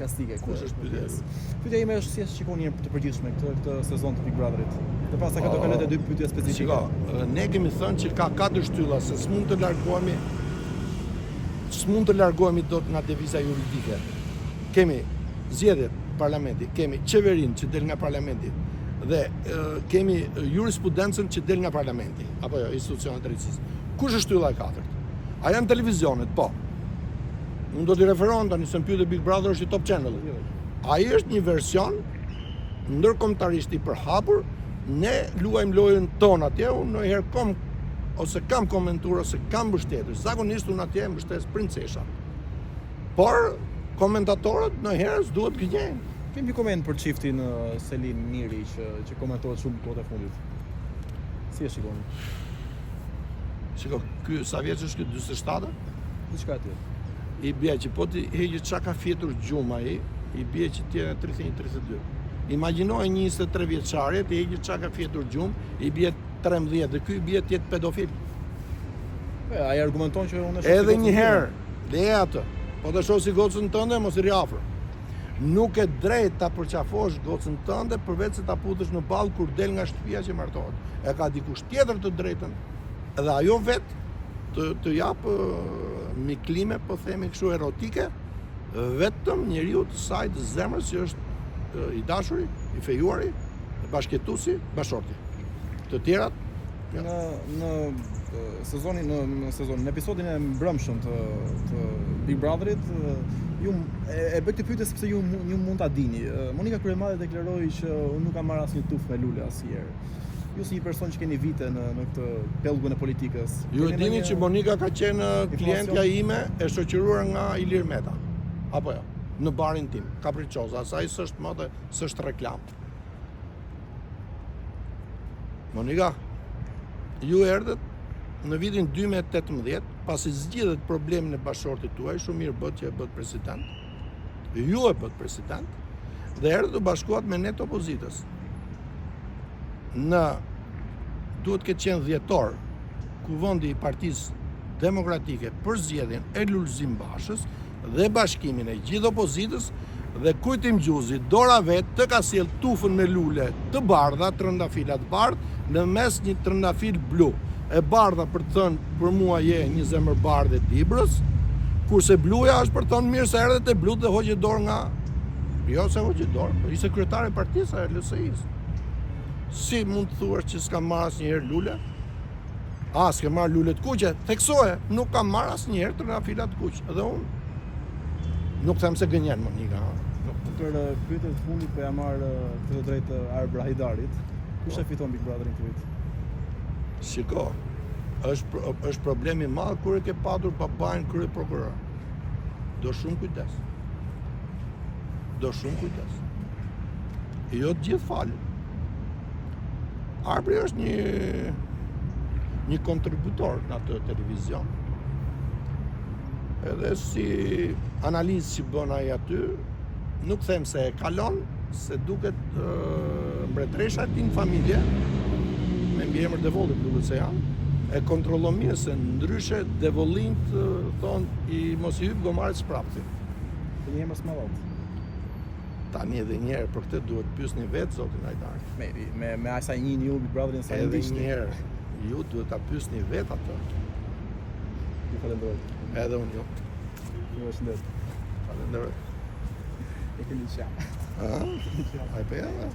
Kastike. Kush është pyetja? Pyetja ime është si e shikoni të përgjithshme këtë sezon të Big Brotherit. Dhe pas sa ka do kalojë 2 pyetje specifike. Shiko, ne kemi thënë që ka 4 shtylla se s'mund të largohemi dot nga deviza juridike. Kemi zgjedhjet parlamenti, kemi qeverinë që del nga parlamenti dhe kemi jurisprudencën që del nga parlamenti, apo jo, institucionet e drejtësisë. Kush është shtylla e katërt? A janë televizionet? Po. Unë do t'i referon tani se më pyete Big Brother është i Top Channel. Ai është një version ndërkombëtarisht i përhapur. Ne luajmë lojën tonë atje, unë ndonjëherë kam komentuar ose kam mbështetur. Zakonisht unë atje mbështes princeshat. Por komentatorët ndonjëherë s'duhet gënjejnë. Kemi koment për çiftin Selin Miri që komentohet shumë kohët e fundit. Si e shikoni? Shiko, ky sa vjeç është ky 47? Diçka aty. I bie që po ti heqë çka ka fjetur gjumë ai, i bie që ti në 31-32. Imagjinoj një 23 vjeçare të heqë çka ka fjetur gjumë, i bie 13 dhe ky bie të jetë pedofil. Ai argumenton që unë shoh. Edhe një herë, leje atë. Po të shoh si gocën tënde, mos i ri afër. Nuk e drejt ta përqafosh gocën tënde përveç se ta putësh në ball kur del nga shtëpia që martohet. E ka dikush tjetër të drejtën. Edhe ajo vet të jap miklime, po themi kështu erotike, vetëm njeriu të saj të zemrës që është i dashuri, i fejuari, bashkëtuesi, bashorti. Të tjerat në episodin e mbrëmshëm të Big Brotherit, ju e bëj këtë pyetje sepse ju mund ta dini. Monika Kryemadhe deklaroi që unë nuk kam marrë asnjë tufë me lule asnjëherë. Ju si një person që keni vite në këtë pellgun e politikës. Ju e dini që Monika ka qenë klientja ime e shoqëruar nga Ilir Meta. Apo jo, në barin tim, Capricciosa, asaj s'është modë, s'është reklam. Monika, ju erdhët në vitin 2018, pasi zgjidhet problemin e bashortit tuaj, shumë mirë bët që e bët president, ju e bët president, dhe erdhët u bashkuat me ne të opozitës. Duhet këtë qenë dhjetor, kuvendi i Partisë Demokratike për zgjedhjen e Lulzim Bashës dhe bashkimin e gjithë opozitës dhe Kujtim Gjuzi, dora vetë të ka sjell tufën me lule të bardha, trëndafilat bardh në mes një trëndafil blu. E bardha për të thënë për mua je një zemër bardhë e Dibrës, kurse bluja është për të thënë mirë se erdhet e blut dhe hoqet dorë nga, jo se hoqet dorë, por ishte kryetare e partisë e LSI-s. Si mund të thuash që s'kam marrë asnjëherë lule? S'ke marrë lule të kuqe? Theksoje, nuk kam marrë asnjëherë trëndafila të kuqe. Edhe unë nuk them se gënjen Monika. Për pyetjen e fundit po ja marr këtë drejtë Arbra Hajdarit. Kush e fiton Big Brotherin këtë vit? Shiko, është problemi i madh kur e ke patur babain krye prokuror. Do shumë kujdes. Jo të gjithë falin. Arbri është një kontributor në atë televizion. Edhe si analizë që bën ai aty, nuk them se e kalon, se duket mbretëresha e tij në familje, me mbiemër Devollit duket se janë, e kontrollon mirë se ndryshe Devollint thonë i mos i hyp gomarit s'prapti. Të një emër s'mallat. Tani edhe një herë për këtë duhet pyesni vetë zotin Hajdar. Me asa njihni ju Big Brotherin sa edhe një herë, ju duhet ta pyesni vetë atë. Ju falenderoj. Edhe unë ju. Ju përshëndet. Falenderoj. E keni qa. Ai po ja.